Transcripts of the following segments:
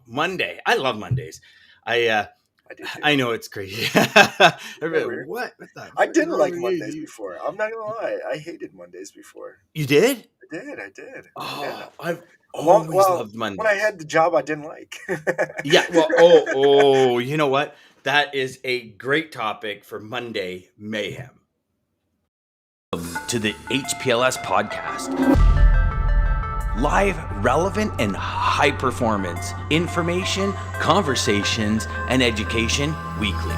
Monday. I love Mondays. I do too. I know it's crazy. Weird. What the I frick is didn't wrong like with Mondays you? before. I'm not gonna lie. I hated Mondays before. You did? I did. Yeah. Oh, I've Long, always well, loved when I Mondays. had the job I didn't like. Yeah. Well. Oh. You know what? That is a great topic for Monday Mayhem. To the HPLS podcast. Live, relevant, and high performance information, conversations, and education weekly.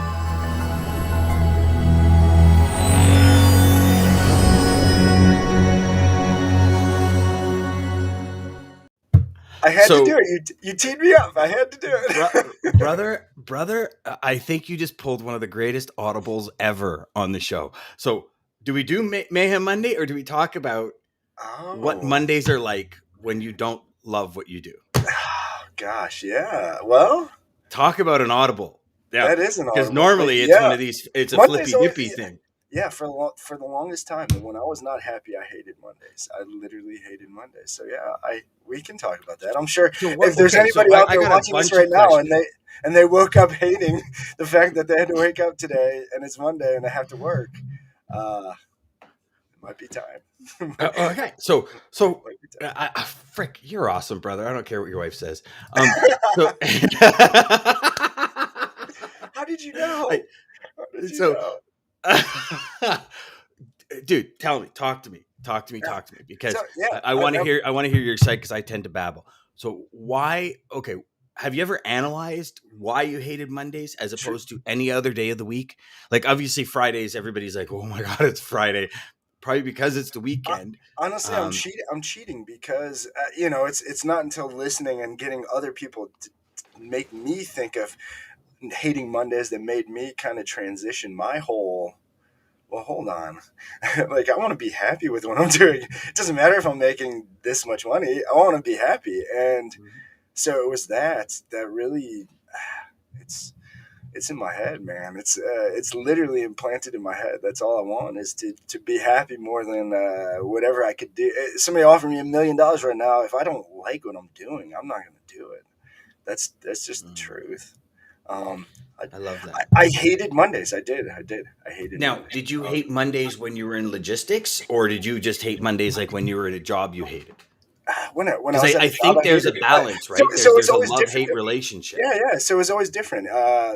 I had to do it. You teed me up. I had to do it. brother, I think you just pulled one of the greatest audibles ever on the show. So, do we do Mayhem Monday, or do we talk about what Oh. Mondays are like when you don't love what you do? Gosh, yeah. Well, Talk about an audible. Yeah, that is an because audible. But normally it's one yeah, of these. It's a Mondays flippy always. dippy thing. Yeah, for the longest time, when I was not happy, I hated Mondays. I literally hated Mondays. So yeah, we can talk about that. I'm sure So if there's so anybody out I there got a watching this bunch right of now questions. and they woke up hating the fact that they had to wake up today and it's Monday and they have to work, it might be time. Okay, so Might be time. frick, you're awesome, brother. I don't care what your wife says. So How did you know? I, How did you so know? dude, talk to me, Yeah. because So yeah, I want to hear your side because I tend to babble. So why? Okay, have you ever analyzed why you hated Mondays as opposed to any other day of the week? Like obviously Fridays, everybody's like, oh my god, it's Friday. Probably because it's the weekend. Honestly, I'm cheating because it's not until listening and getting other people to make me think of hating Mondays that made me kind of transition my whole. Well, hold on. Like I want to be happy with what I'm doing. It doesn't matter if I'm making this much money. I want to be happy, and so it was that really. It's in my head, man. It's literally implanted in my head. That's all I want is to be happy more than whatever I could do. Somebody offered me $1 million right now. If I don't like what I'm doing, I'm not going to do it. That's just the truth. I love that. I hated Mondays. I did. I hated. Now, Mondays. did you hate Mondays when you were in logistics, or did you just hate Mondays like when you were at a job you hated? When I Because was at I the job, think I there's hated a it. balance, right? So it's There's a always different. love-hate relationship. Yeah. So it was always different.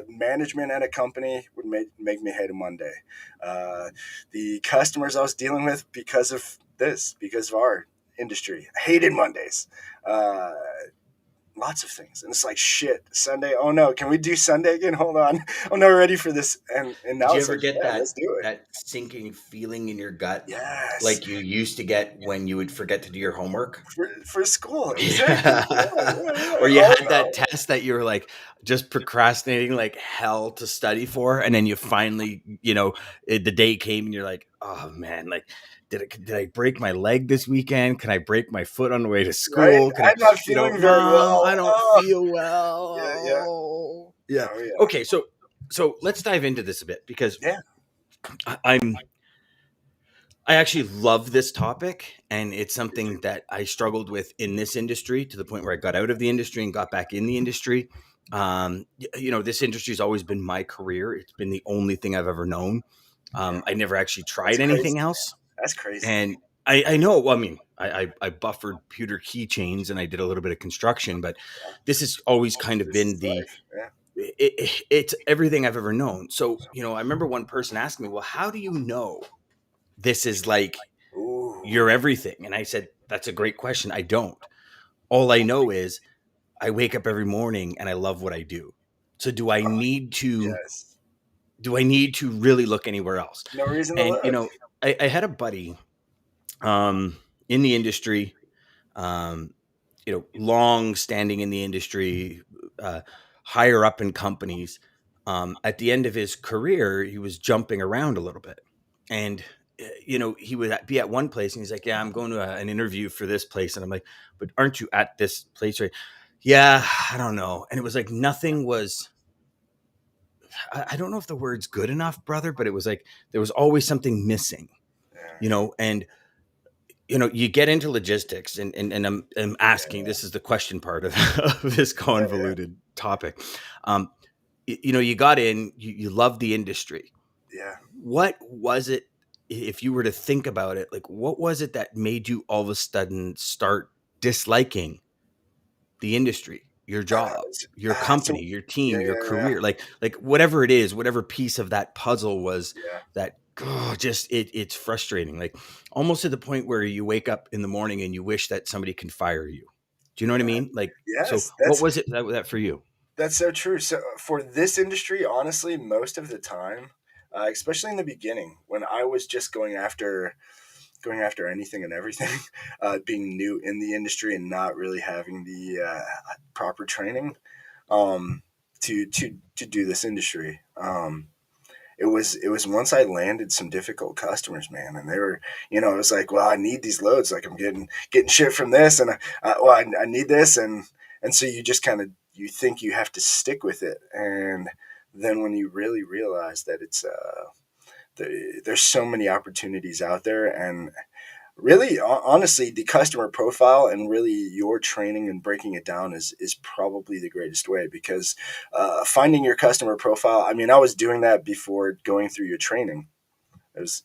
Management at a company would make me hate a Monday. The customers I was dealing with because of our industry, I hated Mondays. Uh, Lots of things, and it's like shit. Sunday, oh no, can we do Sunday again? Hold on, I'm not ready for this. And now Did you it's ever like, get yeah, let's do it. that sinking feeling in your gut, Yes, like you used to get when you would forget to do your homework? for school, exactly. Or you Oh had that no. test that you were like just procrastinating like hell to study for, and then you finally, the day came and you're like, oh man, like did I break my leg this weekend? Can I break my foot on the way to Right? school? Can I, I'm not feeling very Mom, well. I don't Oh, feel yeah. well. Yeah. Oh yeah. Okay, so let's dive into this a bit because Yeah. I actually love this topic, and it's something that I struggled with in this industry to the point where I got out of the industry and got back in the industry. This industry has always been my career. It's been the only thing I've ever known. I never actually tried anything else. That's crazy. And I know, well, I mean, I buffered pewter keychains and I did a little bit of construction, but this has always kind of been Life. Yeah. it's everything I've ever known. So, I remember one person asking me, well, how do you know this is like Ooh. your everything? And I said, that's a great question. I don't. All I know is I wake up every morning and I love what I do. So do I need to Yes. really look anywhere else? No reason to And look. I had a buddy in the industry, long standing in the industry, higher up in companies. At the end of his career, he was jumping around a little bit, and he would be at one place and he's like, yeah, I'm going to an interview for this place. And I'm like, but aren't you at this place? Right? Yeah, I don't know. And it was like, nothing was, I don't know if the word's good enough, brother, but it was like, there was always something missing, Yeah. and you get into logistics, and I'm asking, Yeah, this is the question part of, of this yeah, convoluted topic. Um, you got in, you love the industry. yeah. What was it, if you were to think about it, like what was it that made you all of a sudden start disliking the industry, your job, your So company, your yeah, team, your yeah, career, like whatever it is, whatever piece of that puzzle was yeah, that, just it's frustrating, like almost to the point where you wake up in the morning and you wish that somebody can fire you. Do you know what I yeah. mean? Like, so Yes, what was it that for you? that's so true. So for this industry, honestly, most of the time, especially in the beginning, when I was just going after anything and everything, being new in the industry and not really having the proper training to do this industry. It was once I landed some difficult customers, man, and they were, it was like, well, I need these loads, like I'm getting shit from this, and I need this, and so you just kind of you think you have to stick with it, and then when you really realize that there's so many opportunities out there, and really, honestly, the customer profile and really your training and breaking it down is probably the greatest way because finding your customer profile. I mean, I was doing that before going through your training. It was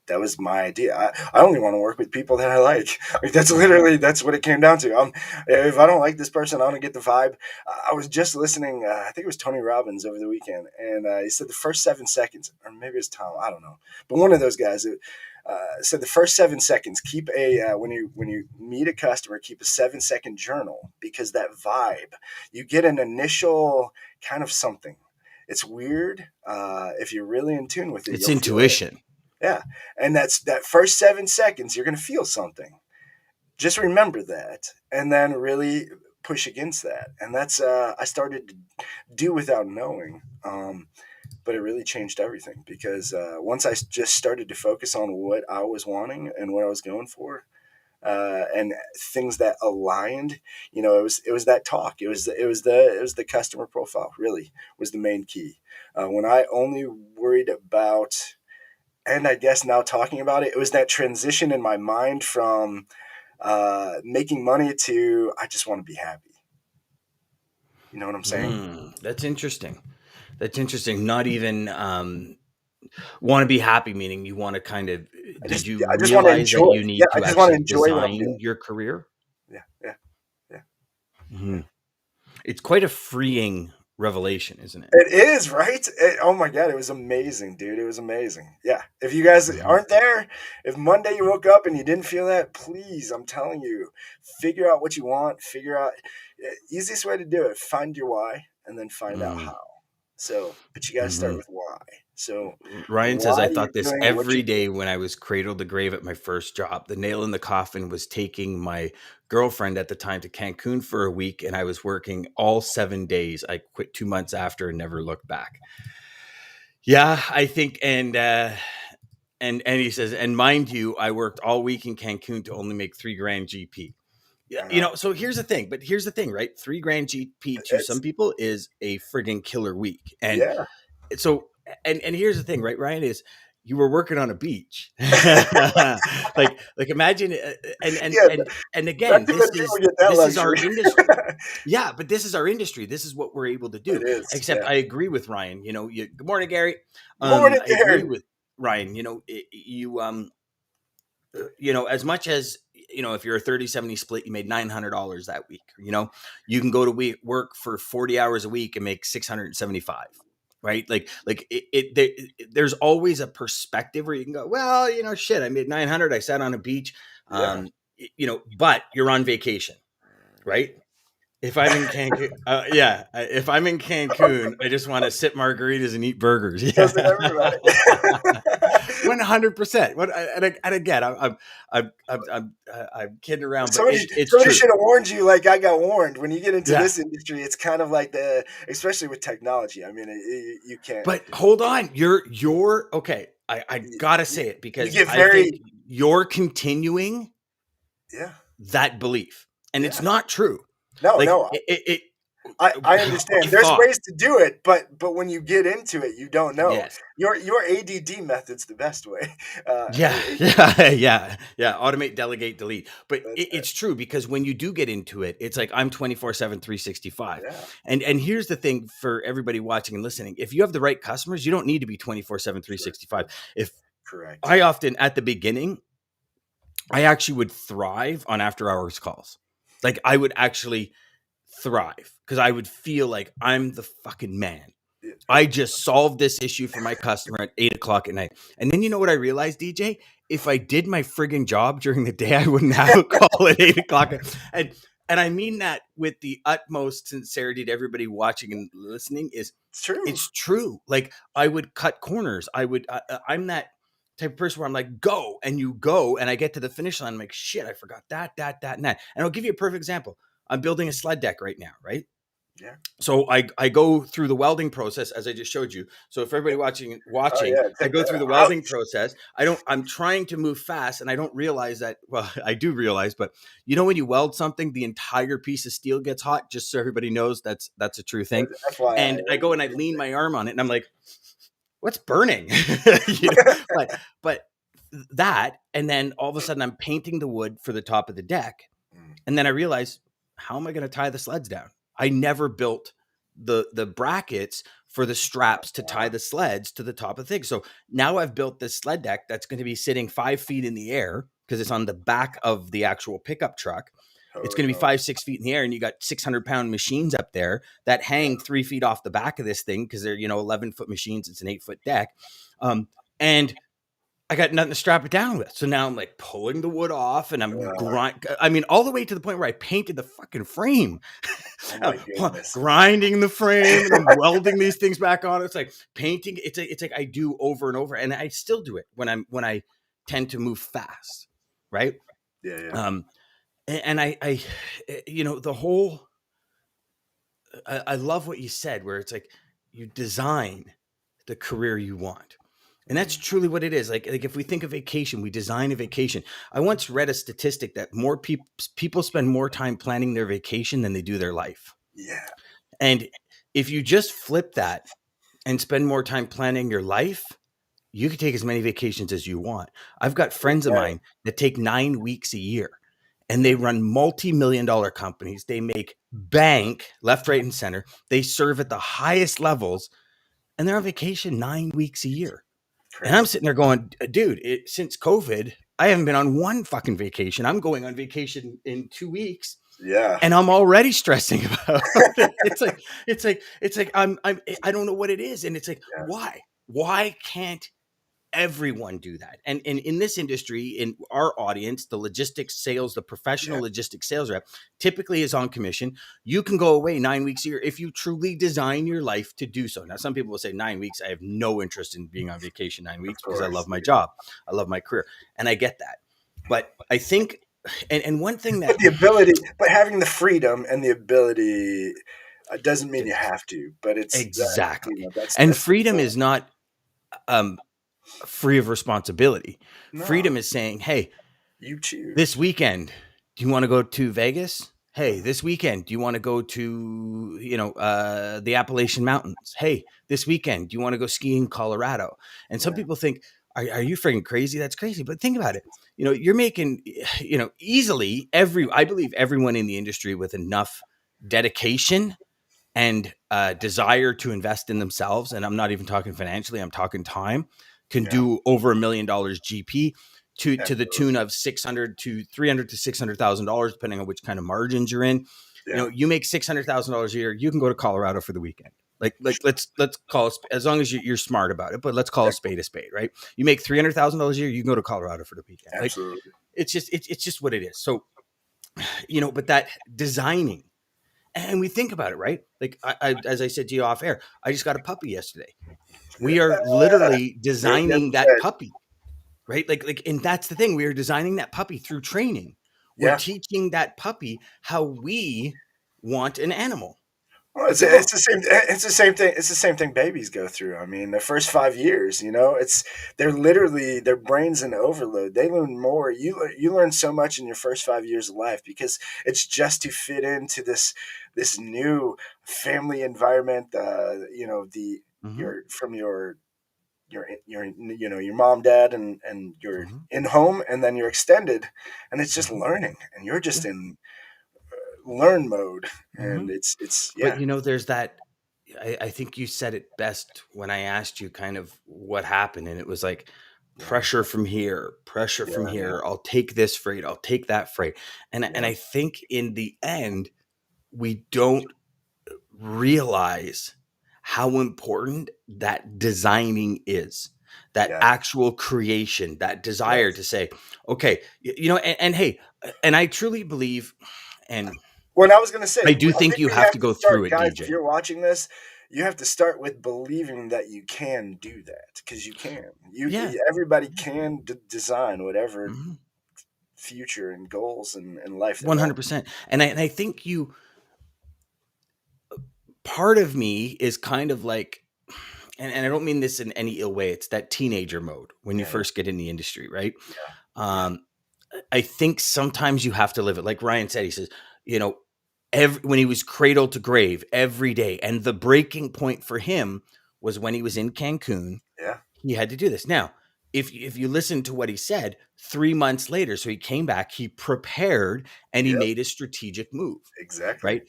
that was my idea. I only want to work with people that I like. Like that's Mhm. literally that's what it came down to. If I don't like this person, I don't get the vibe. I was just listening. I think it was Tony Robbins over the weekend, and he said the first 7 seconds, or maybe it was Tom. I don't know, but one of those guys. Said the first 7 seconds. Keep a when you meet a customer, keep a 7 second journal because that vibe you get an initial kind of something. It's weird. If you're really in tune with it, It's you'll feel it. intuition. Yeah. And that's that first 7 seconds, you're going to feel something. Just remember that and then really push against that. And that's, I started to do without knowing. But it really changed everything because once I just started to focus on what I was wanting and what I was going for, and things that aligned, it was that talk. It was the customer profile. Really was the main key. When I only worried about, and I guess now talking about it, it was that transition in my mind from making money to I just want to be happy. You know what I'm saying? That's interesting. That's interesting. Not even want to be happy, meaning you want to kind of, I did just you I just want to realize that enjoy. you Yeah, need I to just want to actually enjoy what I'm design doing. your career? Yeah, yeah, yeah, Hmm. yeah. It's quite a freeing revelation, isn't it? It is, right? Oh my god, it was amazing, dude. It was amazing. Yeah. If you guys Hmm. aren't there, if Monday you woke up and you didn't feel that, please, I'm telling you, figure out what you want. Figure out easiest way to do it. Find your why, and then find out Mm. how. So, but you got to start Hmm. with why. So, Ryan says, why I you're thought this doing what every you're day doing. when I was cradle to grave at my first job. The nail in the coffin was taking my girlfriend at the time to Cancun for a week, and I was working all 7 days. I quit 2 months after and never looked back. Yeah, I think, and he says, and mind you, I worked all week in Cancun to only make 3 grand GP. Yeah, Uh, so here's the thing, but here's the thing, right? 3 grand GP to some it's people is a friggin' killer week. And yeah, so, and here's the thing, right, Ryan, is you were working on a beach. like imagine, yeah. and Not again, too many people get that this is our luxury. industry. Yeah, but this is our industry. This is what we're able to It do. is. Except Yeah. I agree with Ryan. Good morning, Gary. Good morning, I agree Gary. with Ryan. As much as, if you're a 30-70 split, you made $900 that week. You can go to work for 40 hours a week and make 675. Right? Like there's always a perspective where you can go, well, shit, I made 900. I sat on a beach. Yeah. But you're on vacation, right? If I'm in Cancun, yeah. If I'm in Cancun, I just want to sip margaritas and eat burgers. So did Yeah, everybody. 100%. And again, I'm kidding around, but somebody it's somebody true. should have warned you like I got warned. When you get into Yeah, this industry, it's kind of like especially with technology. I mean, you can't. but hold on, you're okay. I gotta You, say it you because get I think very you're continuing yeah that belief, and it's yeah not true. no Like no it. I understand. I There's thought, ways to do it, but when you get into it, you don't know. yes. Your ADD method's the best way. Yeah, It yeah, yeah. Automate, delegate, delete. But that's it. it's true because when you do get into it, it's like I'm 24/7, 365. Yeah, And here's the thing for everybody watching and listening. If you have the right customers, you don't need to be 24/7, sure. 365. If Correct. I often at the beginning, I actually would thrive on after hours calls. Like I would actually thrive because I would feel like I'm the fucking man. Yeah, I just solved this issue for my customer at 8 o'clock at night. And then you know what I realized, DJ? If I did my frigging job during the day, I wouldn't have a call at 8 o'clock. And and I mean that with the utmost sincerity to everybody watching and listening is it's true. it's true. Like I would cut corners. I'm that type of person where I'm like, go, and you go, and I get to the finish line. I'm like, shit, I forgot that, and that. And I'll give you a perfect example. I'm building a sled deck right now, right? Yeah. So I go through the welding process as I just showed you. So if everybody Oh watching, yeah. I Take go that through the out. welding process. I'm trying to move fast and I don't realize that, well, I do realize, but you know when you weld something, the entire piece of steel gets hot, just so everybody knows that's a true thing. FYI. And I go and I lean my arm on it and I'm like, what's burning? you know, but that, and then all of a sudden I'm painting the wood for the top of the deck. Mm, And then I realized, how am I going to tie the sleds down? I never built the brackets for the straps to tie the sleds to the top of the thing. So now I've built this sled deck that's going to be sitting 5 feet in the air because it's on the back of the actual pickup truck. It's oh going to be no. 5, 6 feet in the air, and you got 600-pound machines up there that hang 3 feet off the back of this thing because they're 11-foot machines. It's an 8-foot deck, and I got nothing to strap it down with. So now I'm like pulling the wood off and I'm Uh, I mean, all the way to the point where I painted the fucking frame. oh my goodness. Grinding the frame and I'm welding these things back on. It's like painting. It's like I do over and over, and I still do it when I tend to move fast, right? Yeah, yeah. Um, and I the whole. I love what you said, where it's like you design the career you want. And that's Mm, truly what it is. Like if we think of vacation, we design a vacation. I once read a statistic that more people spend more time planning their vacation than they do their life. yeah, And if you just flip that and spend more time planning your life, you can take as many vacations as you want. I've got friends of yeah, mine that take 9 weeks a year and they run multi-million dollar companies. They make bank left, right, and center. They serve at the highest levels and they're on vacation 9 weeks a year. And I'm crazy. sitting there going, dude, since COVID, I haven't been on one fucking vacation. I'm going on vacation in 2 weeks Yeah, and I'm already stressing about it. It's like I don't know what it is. And it's like, yeah, why can't everyone do that? And in this industry, in our audience, the logistics sales, the yeah. professional logistics sales rep typically is on commission. You can go away 9 weeks a year if you truly design your life to do so. Now, some people will say 9 weeks. I have no interest in being on vacation nine Of weeks because I course. love my job. I love my career. And I get that. But I think, and one thing But that the ability, but having the freedom and the ability doesn't mean to, you have to. But it's that exactly, and that's the freedom goal. is not um, free of responsibility. No, Freedom is saying, hey, you this choose. weekend, do you want to go to Vegas? Hey, Mhm. this weekend, do you want to go to, the Appalachian Mountains? Hey, this weekend, do you want to go skiing in Colorado? And some Yeah, people think, are you freaking crazy? That's crazy. But think about it. You're making, easily I believe everyone in the industry with enough dedication and desire to invest in themselves, and I'm not even talking financially, I'm talking time, can yeah, do over $1 million GP to the absolutely. tune of 600 to 300 to $600,000, depending on which kind of margins you're in. Yeah, You make $600,000 a year, you can go to Colorado for the weekend. Like let's call it, as long as you're smart about it, but let's call yeah, a spade, right? You make $300,000 a year, you can go to Colorado for the weekend. Like absolutely. it's just what it is. So but that designing, and we think about it, right? Like as I said to you off air, I just got a puppy yesterday. We are literally Never designing that said. puppy, right? And that's the thing. We are designing that puppy through training. We're Yeah, teaching that puppy how we want an animal. Well, But they it's won't. the same. It's the same thing. It's the same thing babies go through. I mean, the first 5 years, they're literally their brains in overload. They learn more. You learn so much in your first 5 years of life because it's just to fit into this new family environment. The Hmm. your from your mom, dad, and your Hmm. in home, and then you're extended, and it's just Hmm. learning, and you're just Yeah. in learn mode, Hmm. and it's But yeah. there's that. I think you said it best when I asked you kind of what happened, and it was like Yeah, pressure from here, pressure from yeah, yeah, here. I'll take this freight, I'll take that freight, and yeah, I think in the end we don't realize how important that designing is, that yeah. actual creation, that desire Yes. to say, okay, and hey, and I truly believe, and Well, I was gonna say, I do I think think you we have have to to go start, through it, guys. If DJ. you're watching this, you have to start with believing that you can do that because you can. Yeah. Everybody can design whatever Mhm. future and goals and life they want. 100%. And I think you, part of me is kind of like, and I don't mean this in any ill way. It's that teenager mode when you Yeah, yeah, first get in the industry, right? yeah, Um, I think sometimes you have to live it. Like Ryan said, he says, you know, when he was cradle to grave every day, and the breaking point for him was when he was in Cancun. yeah, He had to do this. Now, if you listen to what he said, 3 months later, so he came back, he prepared, and he yep, made a strategic move, exactly. right?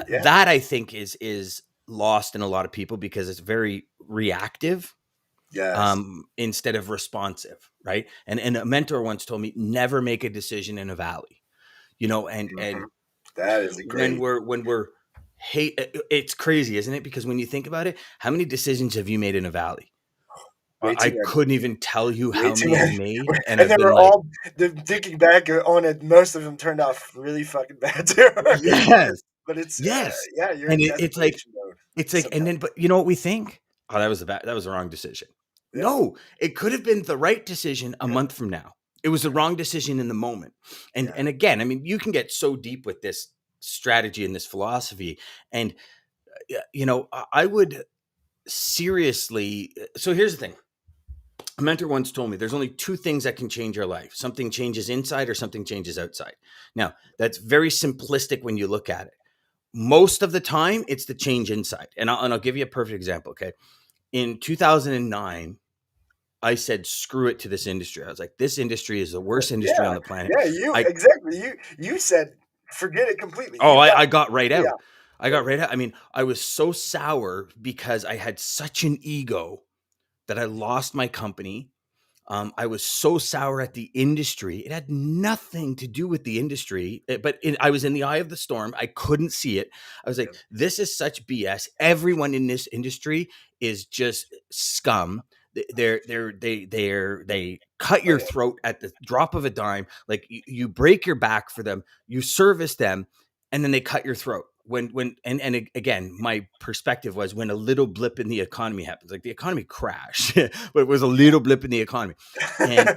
Yeah, That I think is lost in a lot of people because it's very reactive, yes, instead of responsive, right? And a mentor once told me, never make a decision in a valley, and hmm that is a when great. we're hate, it's crazy, isn't it? Because when you think about it, how many decisions have you made in a valley? I Way too many. couldn't even tell you Way how too many I've many. made, and And I've they been were like, all thinking back on it. Most of them turned out really fucking bad too. yes, But it's yes, yeah, you're and in it's like, desperation mode and sometimes. then, but you know what we think? Oh, that was the wrong decision. Yeah, No, it could have been the right decision a yeah, month from now. It was the yeah, wrong decision in the moment. And yeah. and again, I mean, you can get so deep with this strategy and this philosophy. And I would seriously. So here's the thing. A mentor once told me there's only two things that can change your life. Something changes inside or something changes outside. Now, that's very simplistic when you look at it. Most of the time, it's the change inside. And I'll give you a perfect example. Okay. In 2009, I said, screw it to this industry. I was like, this industry is the worst industry on Yeah, the planet. yeah, you I, exactly. You said forget it completely. oh, You got I got right yeah, out. I yep, got right out. I mean, I was so sour because I had such an ego that I lost my company. I was so sour at the industry. It had nothing to do with the industry, but I was in the eye of the storm. I couldn't see it. I was like, yep. this is such BS. Everyone in this industry is just scum. They cut Oh your yeah, throat at the drop of a dime. Like you break your back for them, you service them, and then they cut your throat. Again, my perspective was when a little blip in the economy happens, like the economy crashed, but it was a little blip in the economy. And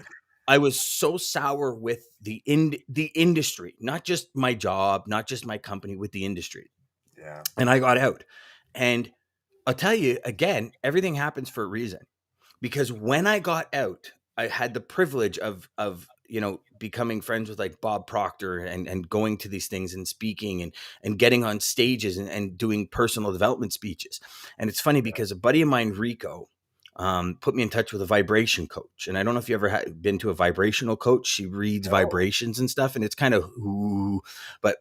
I was so sour with the industry, not just my job, not just my company, with the industry. yeah, And I got out. And I'll tell you again, everything happens for a reason. Because when I got out, I had the privilege of becoming friends with like Bob Proctor, and going to these things and speaking and getting on stages and doing personal development speeches. And it's funny because a buddy of mine, Rico, put me in touch with a vibration coach. And I don't know if you ever been to a vibrational coach. She reads no, vibrations and stuff, and it's kind of ooh, but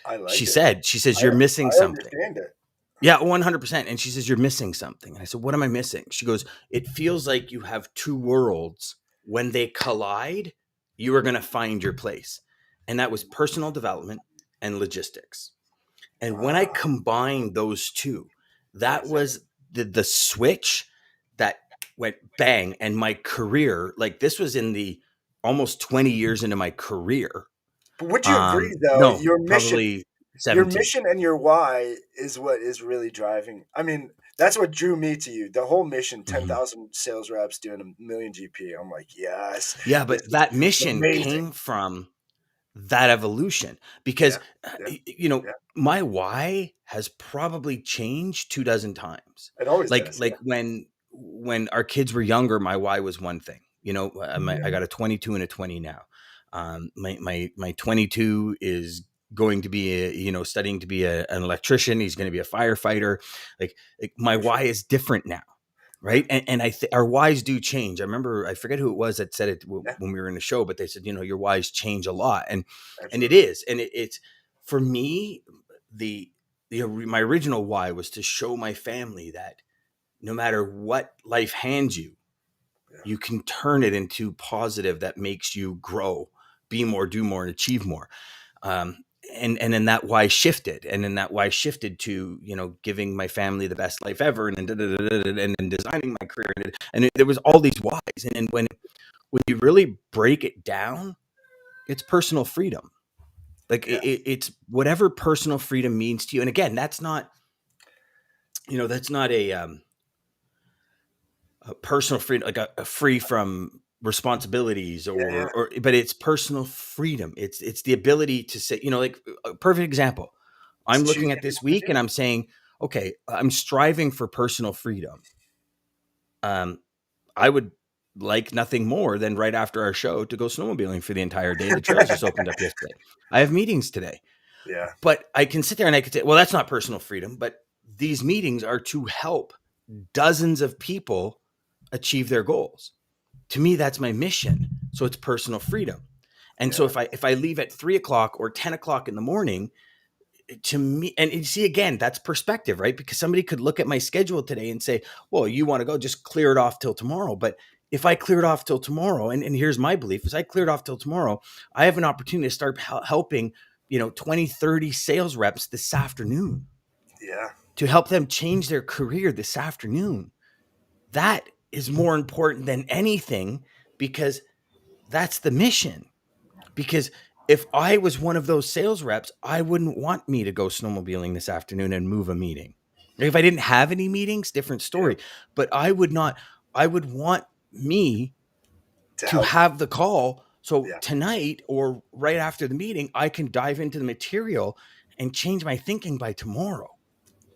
I like she it. said, I you're missing I something. understand it. Yeah, 100%. And she says, you're missing something. And I said, what am I missing? She goes, it feels like you have two worlds. When they collide, you are going to find your place. And that was personal development and logistics. And when I Wow, combined those two, that yes. was the switch that went bang. And my career, like this was in the almost 20 years into my career. But would you agree though, No, probably your 17. mission and your why is what is really driving. I mean, that's what drew me to you. The whole mission, Mhm. 10,000 sales reps doing a million GP. I'm like, yes, Yeah, this but is that mission amazing. came from that evolution because Yeah. Yeah. you know, Yeah. my why has probably changed 2 dozen times. It always Like does. Yeah. like when our kids were younger, my why was one thing. I Yeah. got a 22 and a 20 now. My 22 is going to be studying to be an electrician. He's going to be a firefighter. Like my Good for why you. is different now, Yeah. right? And our whys do change. I remember, I forget who it was that said it Yeah. when we were in the show, but they said, your whys change a lot, and it Absolutely. is, and it's for me my original why was to show my family that no matter what life hands you, Yeah. you can turn it into positive that makes you grow, be more, do more, and achieve more. Um, and then that why shifted, and then that why shifted to giving my family the best life ever, and then designing my career, there was all these whys, and then when you really break it down, it's personal freedom. Like Yeah. it's whatever personal freedom means to you. And again, that's not a personal freedom, like a free from responsibilities, Yeah. Yeah. or but it's personal freedom. It's the ability to say, like a perfect example. It's I'm looking choosing at this what to week do. and I'm saying, okay, I'm striving for personal freedom. Um, I would like nothing more than right after our show to go snowmobiling for the entire day. The trails just opened up yesterday. I have meetings today, Yeah. but I can sit there and I could say, well, that's not personal freedom, but these meetings are to help dozens of people achieve their goals. To me, that's my mission. So it's personal freedom. And so Yeah. if I leave at 3 o'clock or 10 o'clock in the morning, to me, and you see, again, that's perspective, right? Because somebody could look at my schedule today and say, well, you want to go, just clear it off till tomorrow. But if I clear it off till tomorrow, and here's my belief, is I cleared off till tomorrow, I have an opportunity to start helping 20, 30 sales reps this afternoon, Yeah. to help them change their career this afternoon. That is more important than anything, because that's the mission. Because if I was one of those sales reps, I wouldn't want me to go snowmobiling this afternoon and move a meeting. If I didn't have any meetings, different Yeah. story. But I would not, I would want me To to help. have the call. So Yeah. tonight or right after the meeting, I can dive into the material and change my thinking by tomorrow.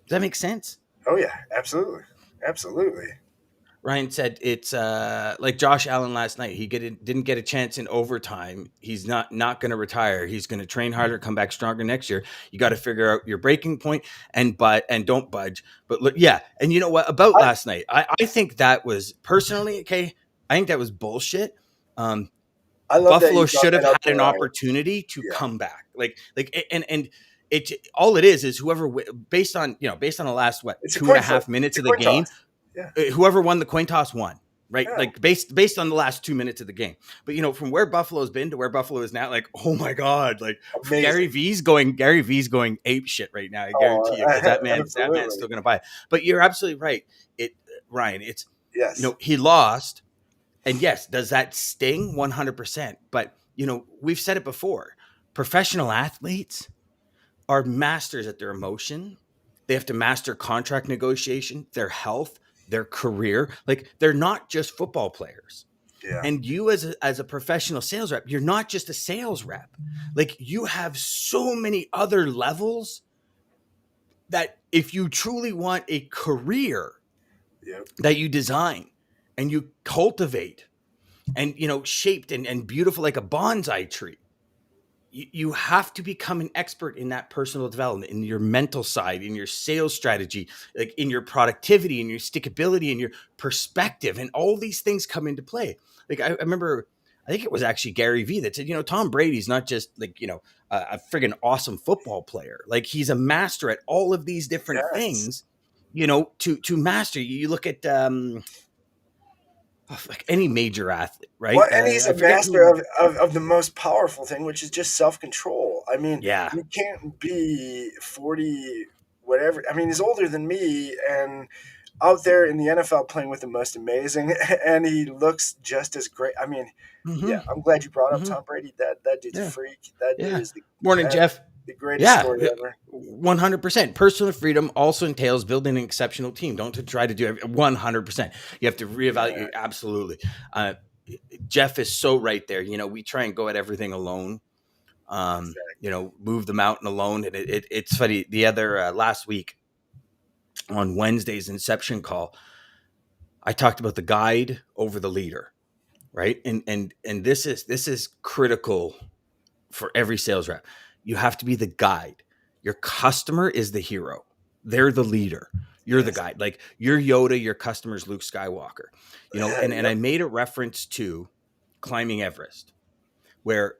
Does that make sense? Oh yeah. Absolutely. Absolutely. Ryan said it's like Josh Allen last night. Didn't get a chance in overtime. He's not going to retire. He's going to train harder, come back stronger next year. You got to figure out your breaking point and don't budge. But look, yeah, and you know what about I, last night? I think that was personally okay. I think that was bullshit. Um, I love that Buffalo you brought should have that up, had though, an Ryan. opportunity to Yeah. come back. And it all it is whoever based on the last It's a two and coin a flip. half It's minutes a of the coin game, toss. Yeah. whoever won the coin toss won, right? Yeah. Like based on the last 2 minutes of the game. But from where Buffalo's been to where Buffalo is now, like, oh my god, like Amazing. Gary V's going ape shit right now. I Oh, guarantee you, because that man's absolutely. still going to buy it. But you're absolutely right. It Ryan, it's Yes. he lost, and yes, does that sting? 100%. But we've said it before. Professional athletes are masters at their emotion. They have to master contract negotiation, their health, their career. Like, they're not just football players. Yeah. And you as a professional sales rep, you're not just a sales rep. Like, you have so many other levels that if you truly want a career Yep. that you design and you cultivate and shaped and beautiful like a bonsai tree, you have to become an expert in that personal development, in your mental side, in your sales strategy, like in your productivity, in your stickability, in your perspective, and all these things come into play. Like, I remember, I think it was actually Gary Vee that said, Tom Brady's not just like a friggin' awesome football player. Like, he's a master at all of these different Yes. things. To master. You look at like any major athlete, right? Well, and he's I a forget master who. of the most powerful thing, which is just self control. I mean, Yeah. you can't be 40, whatever. I mean, he's older than me and out there in the NFL playing with the most amazing, and he looks just as great. I mean, yeah, Hmm. I'm glad you brought up Hmm. Tom Brady. That dude's a Yeah. freak. That dude Yeah. is Morning, Jeff. the greatest Yeah. story ever. 100%. Personal freedom also entails building an exceptional team. Don't try to do 100%. You have to Yeah. reevaluate. Absolutely. Uh, Jeff is so right there. We try and go at everything alone. You Exactly. know, move the mountain alone. And it's funny. The other last week on Wednesday's Inception call, I talked about the guide over the leader, right? And this is critical for every sales rep. You have to be the guide. Your customer is the hero. They're the leader. You're the Yes. guide. Like you're Yoda, your customer's Luke Skywalker. You know, and I Yep. made a reference to climbing Everest, where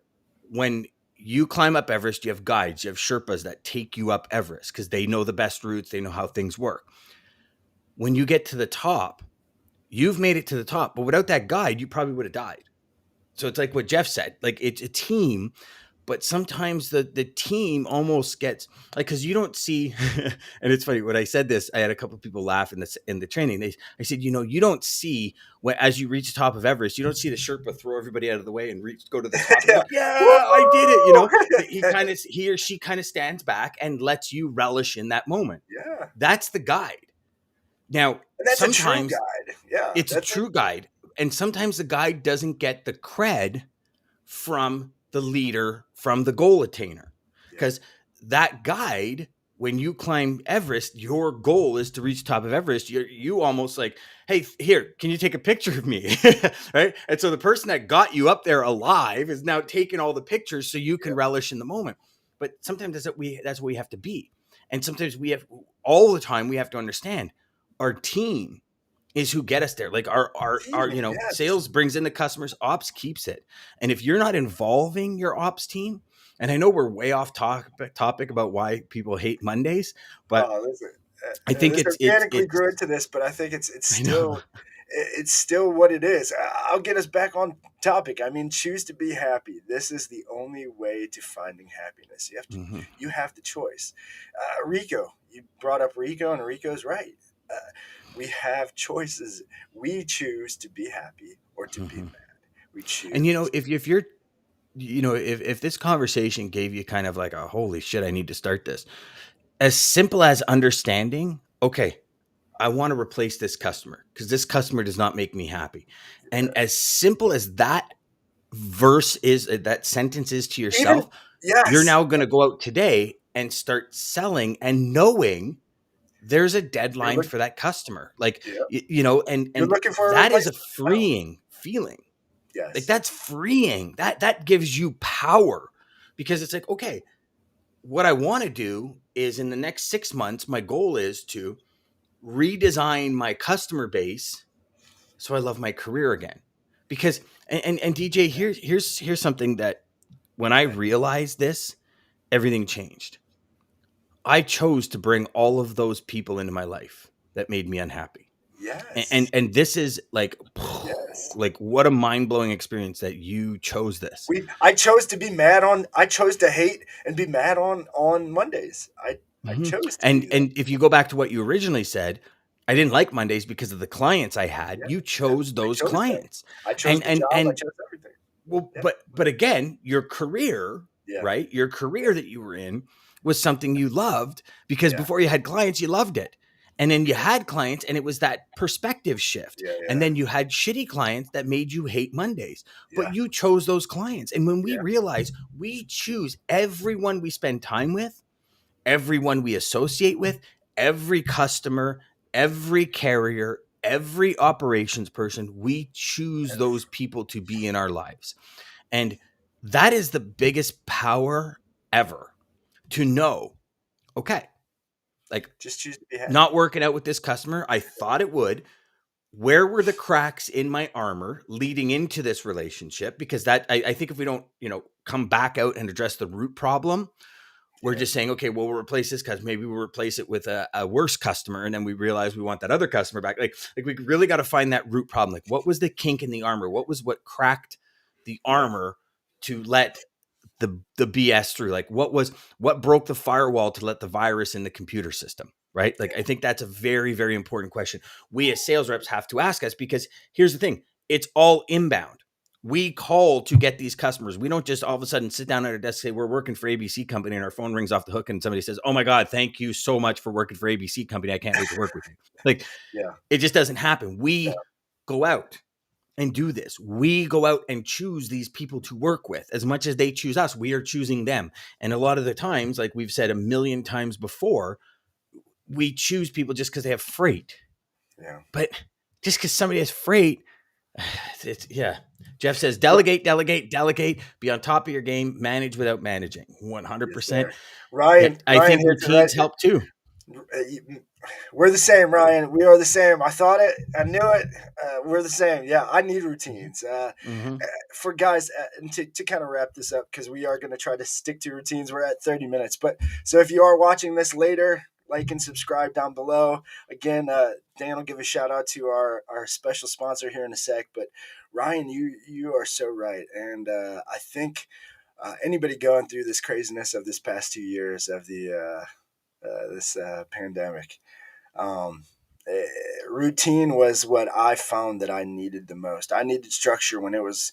when you climb up Everest, you have guides, you have Sherpas that take you up Everest because they know the best routes, they know how things work. When you get to the top, you've made it to the top, but without that guide, you probably would have died. So it's like what Jeff said, like it's a team, but sometimes the team almost gets like because you don't see and it's funny when I said this, I had a couple of people laugh in the training. I said, you know, you don't see when as you reach the top of Everest, you don't see the Sherpa throw everybody out of the way and go to the top and Yeah. go, yeah, I did it. You Woo! know, he or she kind of stands back and lets you relish in that moment. Yeah. That's the guide. Now, And that's a true sometimes guide. Yeah. it's a true guide, and sometimes the guide doesn't get the cred from the leader, from the goal attainer. Yep. Because that guide, when you climb Everest, your goal is to reach the top of Everest. You almost like, hey, here, can you take a picture of me? Right. And so the person that got you up there alive is now taking all the pictures so you can Yep. relish in the moment. But sometimes that's what we have to be. And sometimes we have all the time we have to understand our team is who get us there. Like our Teaming. Yes. sales brings in the customers, ops keeps it. And if you're not involving your ops team, and I know we're way off topic about why people hate Mondays, but Listen, I think this organically grew into this, but I think I know. it's still what it is. I'll get us back on topic. I mean, choose to be happy. This is the only way to finding happiness. Hmm. You have the choice. Rico, you brought up Rico, and Rico's right. Uh, we have choices. We choose to be happy or to be Hmm. mad. We choose. And if you're if this conversation gave you kind of like a holy shit, I need to start this. As simple as understanding, okay, I want to replace this customer because this customer does not make me happy. And Yeah. as simple as that that sentence is to Even yourself, you're yes. now going to go out today and start selling and knowing there's a You're deadline look, for that customer. Like, yeah. and You're looking for a that is a replacement. Wow. freeing feeling. Like Yes. that's freeing. That gives you power because it's like, okay, what I want to do is in the next 6 months, my goal is to redesign my customer base so I love my career again. Because and DJ, here's something that when I realized this, everything changed. I chose to bring all of those people into my life that made me unhappy. And Yes. and this is like Yes. like what a mind-blowing experience that you chose this. I chose to be mad on I chose to hate and be mad on Mondays. I Mhm. chose to And do that. and if you go back to what you originally said, I didn't like Mondays because of the clients I had. Yeah. You Yeah. chose I those chose them. clients. I chose And the and job. I and chose everything. well, Yeah. but again, your career, Yeah. right? Your Yeah. career that you were in was something you loved because Yeah. before you had clients, you loved it. And then you Yeah. had clients and it was that perspective shift. Yeah. And Yeah. then you had shitty clients that made you hate Mondays. But Yeah. you chose those clients. And when we Yeah. realize we choose everyone we spend time with, everyone we associate with, every customer, every carrier, every operations person, we choose those people to be in our lives. And that is the biggest power ever to know, okay, like Just choose to be happy. not working out with this customer. I thought it would. Where were the cracks in my armor leading into this relationship? Because I think if we don't, come back out and address the root problem, we're Yeah. just saying, okay, well, we'll replace this because maybe we'll replace it with a worse customer. And then we realize we want that other customer back. Like we really got to find that root problem. Like what was the kink in the armor? What cracked the Yeah. armor to let the BS through? Like what broke the firewall to let the virus in the computer system? Right. Like I think that's a very, very important question we as sales reps have to ask us because here's the thing. It's all inbound. We call to get these customers. We don't just all of a sudden sit down at our desk and say we're working for ABC Company and our phone rings off the hook and somebody says, "Oh my God, thank you so much for working for ABC Company. I can't wait to work with you." Like Yeah. it just doesn't happen. Yeah. We go out and do this. We go out and choose these people to work with as much as they choose us. We are choosing them. And a lot of the times, like we've said a million times before, we choose people just because they have freight. Yeah. But just because somebody has freight, yeah. Jeff says delegate, delegate, delegate. Be on top of your game. Manage without managing. Yes, 100%. sir. Ryan, I Ryan think hits it right. routines help too. We're the same, Ryan. We are the same. I thought it. I knew it. We're the same. Yeah, I need routines. Mm-hmm. For guys, and to kind of wrap this up, because we are going to try to stick to routines. We're at 30 minutes. But so if you are watching this later, like and subscribe down below. Again, Dan will give a shout out to our special sponsor here in a sec. But Ryan, you are so right. And I think anybody going through this craziness of this past 2 years of this pandemic, um, eh, routine was what I found that I needed the most. I needed structure when it was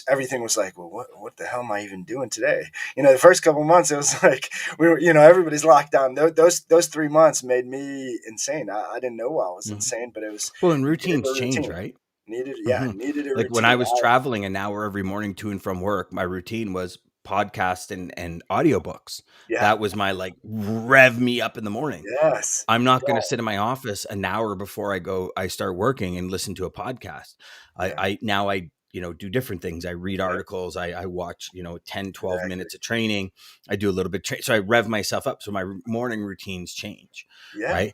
everything was like, well, what the hell am I even doing today? The first couple of months it was like we were, everybody's locked down. Those 3 months made me insane. I didn't know why I was Mm-hmm. insane, but it was Well, and needed a routines change, routine. right? Yeah, Mm-hmm. needed a Like when I routine. was traveling an hour every morning to and from work, my routine was podcast and audiobooks. Yeah, That was my like rev me up in the morning. yes, I'm not going to yeah, sit in my office an hour before I start working and listen to a podcast. yeah, I do different things. I read yeah, articles. I watch, 10, 12 exactly. minutes of training. I do a little bit. So I rev myself up. So my morning routines change. Yeah, Right.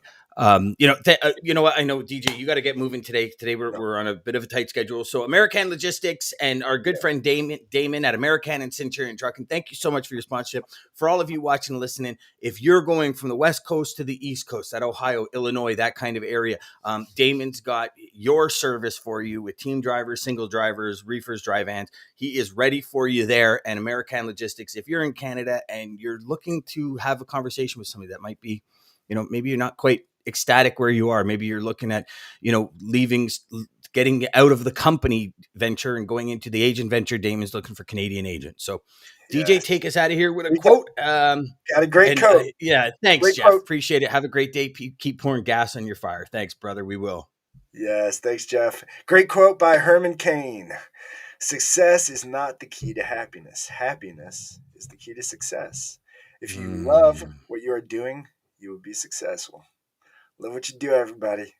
You know what? I know, DJ, you got to get moving today. Today no, we're on a bit of a tight schedule. So American Logistics and our good yeah, friend Daman at American and Centurion Trucking. Thank you so much for your sponsorship. For all of you watching and listening, if you're going from the West Coast to the East Coast, that Ohio, Illinois, that kind of area, Damon's got your service for you with team drivers, single drivers, reefers, dry vans. He is ready for you there. And American Logistics, if you're in Canada and you're looking to have a conversation with somebody that might be, maybe you're not quite ecstatic where you are. Maybe you're looking at, leaving, getting out of the company venture and going into the agent venture. Damon's looking for Canadian agents. So DJ, yes. take us out of here with a We got, quote. got a great And coat. yeah, thanks, Great Jeff. quote. Appreciate it. Have a great day. Keep pouring gas on your fire. Thanks, brother. We will. Yes, thanks, Jeff. Great quote by Herman Cain. Success is not the key to happiness. Happiness is the key to success. If you love Mm. what you are doing, you will be successful. Love what you do, everybody.